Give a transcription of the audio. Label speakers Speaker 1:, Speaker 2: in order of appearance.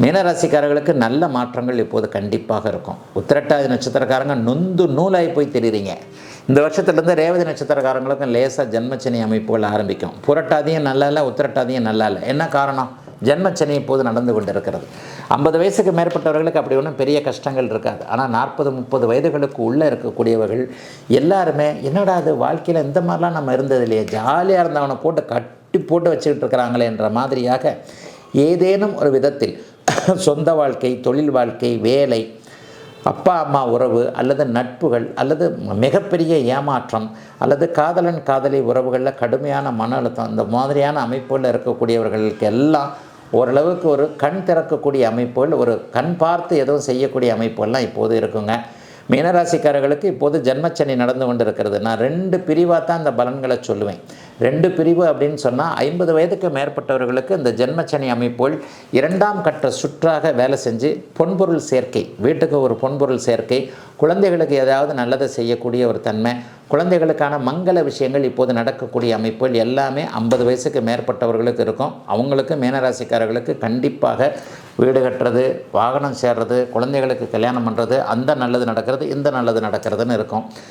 Speaker 1: மீனராசிக்காரர்களுக்கு நல்ல மாற்றங்கள் இப்போது கண்டிப்பாக இருக்கும். உத்திரட்டாதி நட்சத்திரக்காரங்க நொந்து நூலாகி போய் தெரியுறீங்க. இந்த வருஷத்துலேருந்து ரேவதி நட்சத்திரக்காரங்களுக்கும் லேசாக ஜென்மச்சனி அமைப்புகள் ஆரம்பிக்கும். புரட்டாதியும் நல்லா இல்லை, உத்திரட்டாதியும் நல்லா இல்லை. என்ன காரணம்? ஜென்மச்சனி இப்போது நடந்து கொண்டு இருக்கிறது. 50 வயசுக்கு மேற்பட்டவர்களுக்கு அப்படி ஒன்றும் பெரிய கஷ்டங்கள் இருக்காது. ஆனால் 40-30 வயதுகளுக்கு உள்ளே இருக்கக்கூடியவர்கள் எல்லாருமே என்னடா அது வாழ்க்கையில் இந்த மாதிரிலாம் நம்ம இருந்தது இல்லையே, ஜாலியாக இருந்தவனை போட்டு கட்டி போட்டு வச்சுக்கிட்டு இருக்கிறாங்களேன்ற மாதிரியாக ஏதேனும் ஒரு விதத்தில் சொந்த வாழ்க்கை, தொழில் வாழ்க்கை, வேலை, அப்பா அம்மா உறவு அல்லது நட்புகள் அல்லது மிகப்பெரிய ஏமாற்றம் அல்லது காதலன் காதலி உறவுகளில் கடுமையான மன அழுத்தம், இந்த மாதிரியான அமைப்புகளில் இருக்கக்கூடியவர்களுக்கு எல்லாம் ஓரளவுக்கு ஒரு கண் திறக்கக்கூடிய அமைப்புகள், ஒரு கண் பார்த்து எதுவும் செய்யக்கூடிய அமைப்புகள்லாம் இப்போது இருக்குங்க. மீனராசிக்காரர்களுக்கு இப்போது ஜென்மச்சனி நடந்து கொண்டு இருக்கிறது. நான் 2 பிரிவாக தான் இந்த பலன்களை சொல்லுவேன். 2 பிரிவு அப்படின்னு சொன்னால் 50 வயதுக்கு மேற்பட்டவர்களுக்கு இந்த ஜென்மச்சனி அமைப்புகள் 2ஆம் கட்ட சுற்றாக வேலை செஞ்சு பொன்பொருள் சேர்க்கை, வீட்டுக்கு ஒரு பொன்பொருள் சேர்க்கை, குழந்தைகளுக்கு ஏதாவது நல்லதை செய்யக்கூடிய ஒரு தன்மை, குழந்தைகளுக்கான மங்கள விஷயங்கள் இப்போது நடக்கக்கூடிய அமைப்புகள் எல்லாமே 50 வயசுக்கு மேற்பட்டவர்களுக்கு இருக்கும். அவங்களுக்கு மீனராசிக்காரர்களுக்கு கண்டிப்பாக வீடு கட்டுறது, வாகனம் சேர்றது, குழந்தைகளுக்கு கல்யாணம் பண்ணுறது, அந்த நல்லது நடக்கிறது, இந்த நல்லது நடக்கிறதுன்னு இருக்கும்.